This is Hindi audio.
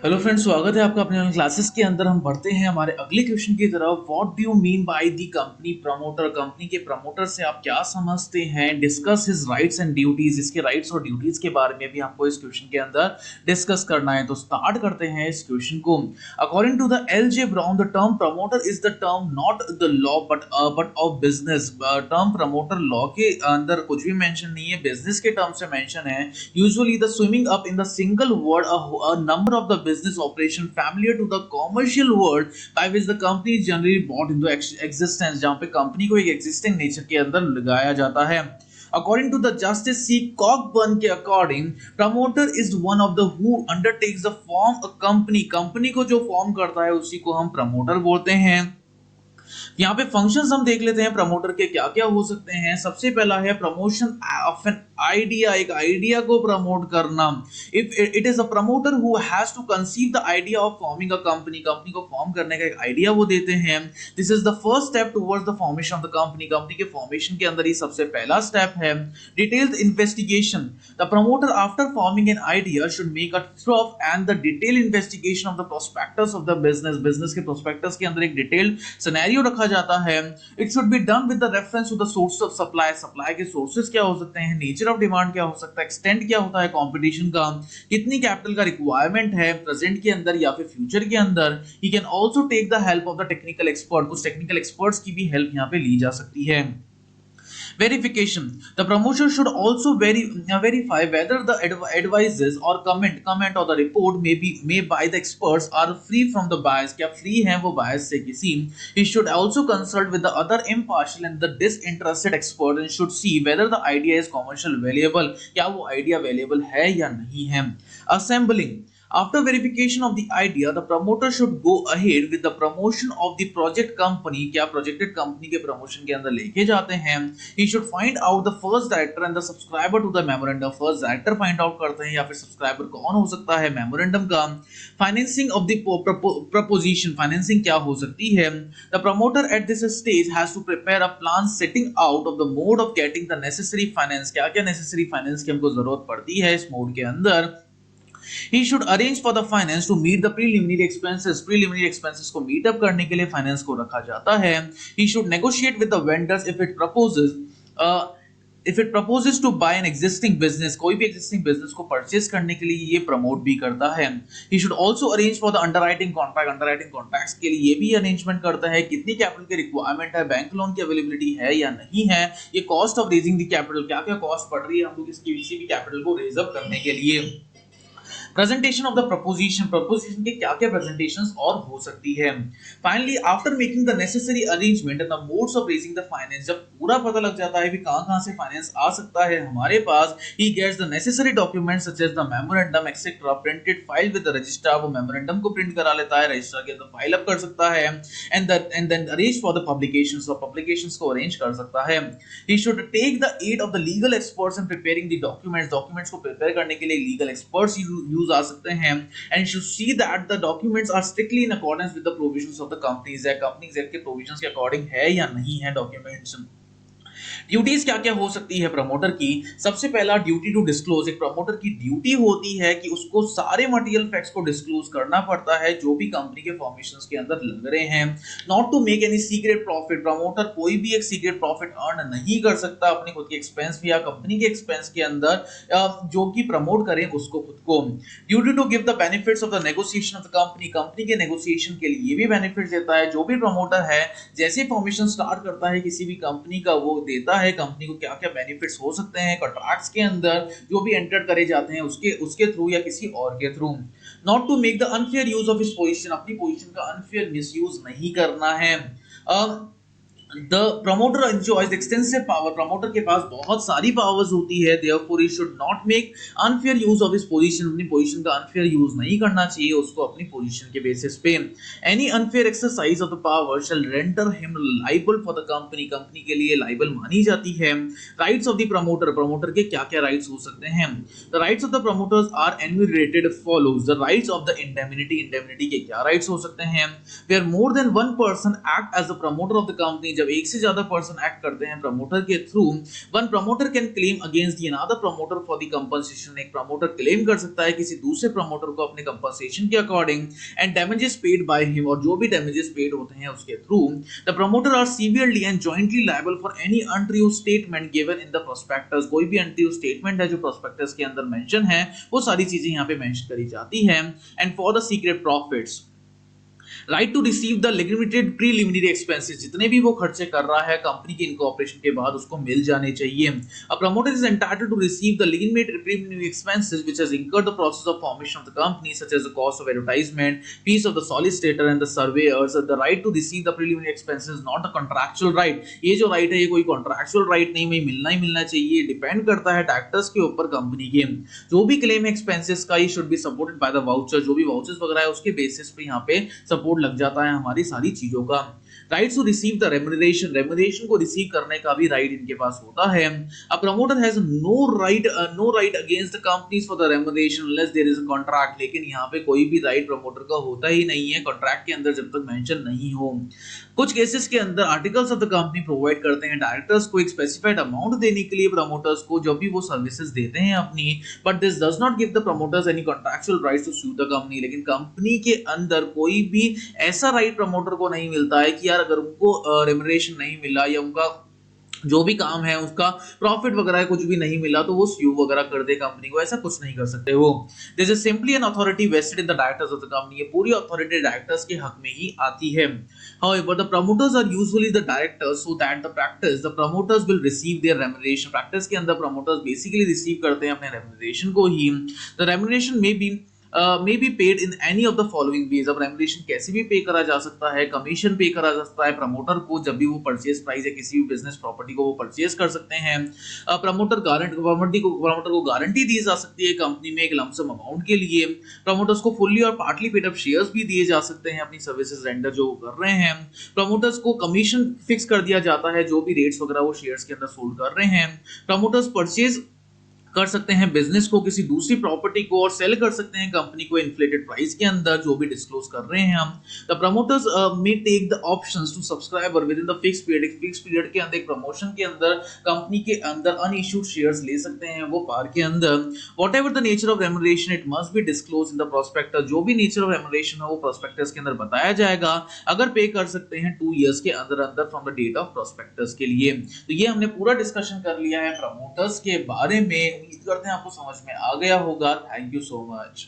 हेलो फ्रेंड्स, स्वागत है आपका अपने ऑनलाइन क्लासेस के अंदर। हम बढ़ते हैं हमारे अगले क्वेश्चन की तरफ। What do you mean by the company promoter? Company के प्रमोटर से आप क्या समझते हैं? Discuss his rights and duties. इसके राइट्स और ड्यूटीज के बारे में भी हमको इस क्वेश्चन के अंदर डिस्कस करना है। तो स्टार्ट करते हैं इस क्वेश्चन को। According to the L J Brown, the term promoter is the term not the law but of business. Term promoter law के अंदर कुछ भी मेंशन नहीं है, बिजनेस के टर्म से मेंशन है। Usually the swimming up in the single word a number of the business operation familiar to the commercial world by which the company is generally brought into existence, जहां पे कंपनी को एक एग्जिस्टिंग नेचर के अंदर लगाया जाता है। According to the Justice C. Cockburn के according, promoter is one of the who undertakes the form a company। Company को जो फॉर्म करता है उसी को हम प्रमोटर बोलते हैं। यहाँ पे फंक्शंस हम देख लेते हैं प्रमोटर के क्या क्या हो सकते हैं। सबसे पहला है प्रमोशन ऑफ एन आइडिया, एक आइडिया को प्रमोट करना। If it is a promoter who has to conceive the idea of forming a company, company को फॉर्म करने का एक आइडिया वो देते हैं। This is the first step towards the formation of the company, company के फॉर्मेशन के अंदर ये सबसे पहला स्टेप है। Detailed investigation, the promoter after forming an idea should make a थ्रॉफ and the detail investigation of the prospectus of the business. Business के प्रोस्पेक्टस के अंदर एक डिटेल्ड सिनेरियो रखा जाता है। It should be done with the reference to the source of supply, supply के सोर्सेज क्या हो सकते हैं, नेचर ऑफ डिमांड क्या हो सकता है, एक्सटेंट क्या होता है कंपटीशन का, कितनी कैपिटल का रिक्वायरमेंट है प्रेजेंट के अंदर या फिर फ्यूचर के अंदर। He can also take the help of the technical expert, कुछ टेक्निकल एक्सपर्ट्स की भी हेल्प यहां पे ली जा सकती है। Verification, the promoter should also verify whether the advices or comment or the report may by the experts are free from the bias, क्या free हैं वो bias से किसी। He should also consult with the other impartial and the disinterested expert and should see whether the idea is commercial valuable, क्या वो idea valuable है या नहीं है। Assembling, after verification of the idea, the promoter should go ahead with the promotion of the project company, क्या projected company के promotion के अंदर लेके जाते हैं। He should find out the first director and the subscriber to the memorandum, first director find out करते हैं या फिर subscriber कौन हो सकता है memorandum का। Financing of the proposition, financing क्या हो सकती है। The promoter at this stage has to prepare a plan setting out of the mode of getting the necessary finance, क्या क्या necessary finance की हमको जरूरत पड़ती है इस मोड के अंदर। He should arrange for the finance to meet the preliminary expenses, preliminary expenses को meet up करने के लिए finance को रखा जाता है। He should negotiate with the vendors if it proposes to buy an existing business, कोई भी existing business को purchase करने के लिए ये promote भी करता है। He should also arrange for the underwriting contract, underwriting contracts के लिए ये भी arrangement करता है कितनी capital की requirement है, बैंक लोन की availability है या नहीं है, ये cost of raising the capital, क्या क्या cost पड़ रही है हम लोग इसकी किसी भी capital को raise up करने के लिए। Presentation of the preposition, preposition के क्या क्या प्रेजेंटेशंस और हो सकती है। Finally after making the necessary arrangement and the modes of raising the finance, जब पूरा पता लग जाता है कि कहां-कहां से फाइनेंस आ सकता है हमारे पास, he gets the necessary documents such as the memorandum etcetera printed file with the registrar, वो मेमोरेंडम को प्रिंट करा लेता है, रजिस्ट्रार के अंदर फाइल अप कर सकता है and then arrange for the publications, और पब्लिकेशंस को अरेंज कर सकता है। He should take the aid of the legal experts in preparing the documents, documents को प्रिपेयर करने के लिए लीगल एक्सपर्ट्स यूज आ सकते हैं। and should see that the documents are strictly in accordance with the provisions of the Companies Act, Companies Act के provisions के according है या नहीं है डॉक्यूमेंट्स। ड्यूटीज क्या क्या हो सकती है प्रमोटर की। सबसे पहला ड्यूटी टू डिस्क्लोज, एक प्रमोटर की ड्यूटी होती है कि उसको सारे मटेरियल फैक्ट्स को डिस्क्लोज करना पड़ता है जो भी कंपनी के फॉर्मेशंस के अंदर लग रहे हैं। Not to make any secret profit, promoter कोई भी एक सीक्रेट प्रॉफिट अर्न नहीं कर सकता अपने खुद के एक्सपेंस या कंपनी के एक्सपेंस के अंदर, जो कि प्रमोट करें उसको खुद को। Duty to give the benefits of the negotiation of the company, company के नेगोशिएशन के लिए भी बेनिफिट्स देता है। जो भी प्रमोटर है जैसे फॉर्मेशन स्टार्ट करता है किसी भी कंपनी का, वो देता है कंपनी को क्या क्या बेनिफिट्स हो सकते हैं कॉन्ट्रैक्ट्स के अंदर जो भी एंटर करे जाते हैं उसके थ्रू या किसी और के through. Not to make the unfair use of his position, अपनी पोजीशन का अनफेयर मिसयूज नहीं करना है। The promoter enjoys extensive power, promoter के पास बहुत सारी पावर्स होती है, therefore he should not make unfair use of his position, अपनी पोजीशन का अनफेयर यूज नहीं करना चाहिए उसको अपनी पोजीशन के बेसिस पे। Any unfair exercise of the power shall render him liable for the company, company के लिए liable मानी जाती है। Rights of the promoter, promoter के क्या क्या राइट्स हो सकते हैं। The rights of the promoters are enumerated follows, the rights of the indemnity, indemnity के क्या राइट्स हो सकते हैं। Where more than one person act as the promoter of the company, जब एक से ज्यादा पर्सन एक्ट करते हैं प्रमोटर के through, one promoter can claim against the another promoter for the compensation. एक प्रमोटर क्लेम कर सकता है किसी दूसरे प्रमोटर को अपने कंपनसेशन के according, and damages paid by him, और जो भी डैमेजेस पेड होते हैं उसके through, the promoter are severally and jointly liable for any untrue statement given in the prospectus. कोई भी अनट्रू स्टेटमेंट है जो प्रोस्पेक्टस के अंदर मेंशन है, वो सारी चीजें यहाँ पे मेंशन करी जाती है। And for the secret profits, right to receive the limited preliminary expenses, जितने भी वो खर्चे कर रहा है कंपनी के इनकॉर्पोरेशन के बाद उसको मिल जाने चाहिए। A promoter is entitled to receive the limited preliminary expenses which has incurred the process of formation of the company, such as the cost of advertisement, fees of the solicitor and the surveyors. The right to receive the preliminary expenses not a contractual right. ये जो राइट है ये कोई कॉन्ट्रैक्चुअल राइट नहीं, में मिलना ही मिलना चाहिए, डिपेंड करता है डायरेक्टर्स के ऊपर कंपनी के। जो भी क्लेम एक्सपेंसेस का, ये should be supported by the voucher. जो भी वाउचर्स वगैरह है उसके बेसिस पे यहाँ पे सपोर्ट लग जाता है हमारी सारी चीजों का। Rights to receive the remuneration, remuneration को रिसीव करने का भी राइट इनके पास होता है। A promoter has no right against the companies for the remuneration unless there is a contract. लेकिन यहाँ पे कोई भी राइट प्रमोटर का होता ही नहीं है कॉन्ट्रैक्ट के अंदर, जब तक मेंशन नहीं हो। कुछ केसेस के अंदर articles of the company provide करते हैं डायरेक्टर्स को एक स्पेसिफाइड अमाउंट देने के लिए प्रमोटर्स को, जब भी वो सर्विसेज देते हैं अपनी, but this does not give the promoters any contractual rights to sue the company. लेकिन कंपनी के अंदर कोई भी ऐसा राइट प्रमोटर को नहीं मिलता है कि यार अगर उनको रेम्युनरेशन नहीं मिला या उनका जो भी काम है उसका प्रॉफिट वगैरह कुछ भी नहीं मिला तो वो स्यू वगैरह कर दे कंपनी को, ऐसा कुछ नहीं कर सकते वो। This is simply an authority vested in the directors of the company. ये पूरी अथॉरिटी डायरेक्टर्स के हक में ही आती है। However, the promoters are usually the directors, so that the practice the promoters will receive their remuneration। practice के अंदर promoters basically receive करते हैं अपने remuneration को ही। The remuneration may be paid in any of the following ways। अब रेम्युनरेशन कैसे भी पे करा जा सकता है, कमीशन पे करा जा सकता है प्रमोटर को जब भी वो परचेज प्राइस या किसी भी बिजनेस प्रॉपर्टी को वो परचेज कर सकते हैं। प्रमोटर को गारंटी दी जा सकती है कंपनी में एक लमसम अमाउंट के लिए। प्रमोटर्स को फुल्ली और पार्टली पेड अप शेयर्स भी दिए जा सकते हैं अपनी सर्विसेज रेंडर जो कर रहे हैं। प्रमोटर्स को कमीशन फिक्स कर दिया जाता है जो भी रेट्स वगैरह वो शेयर्स के अंदर सोल्ड कर रहे हैं। प्रमोटर्स परचेज कर सकते हैं बिजनेस को, किसी दूसरी प्रॉपर्टी को, और सेल कर सकते हैं कंपनी को इन्फ्लेटेड प्राइस के अंदर जो भी डिस्क्लोज कर रहे हैं हम। The promoters may take the options to subscriber within the fix period के अंदर, एक प्रमोशन के अंदर कंपनी के अंदर अनइश्यूड शेयर्स ले सकते हैं वो पार के अंदर। Whatever the nature of remuneration it must be disclose in the prospectus. जो भी नेचर ऑफ रेम्युनरेशन है वो प्रोस्पेक्टस के अंदर बताया जाएगा। अगर पे कर सकते हैं 2 इयर्स के अंदर अंदर from the date of prospectus के लिए। तो ये हमने पूरा डिस्कशन कर लिया है प्रमोटर्स के बारे में। उम्मीद करते हैं आपको समझ में आ गया होगा। Thank you so much.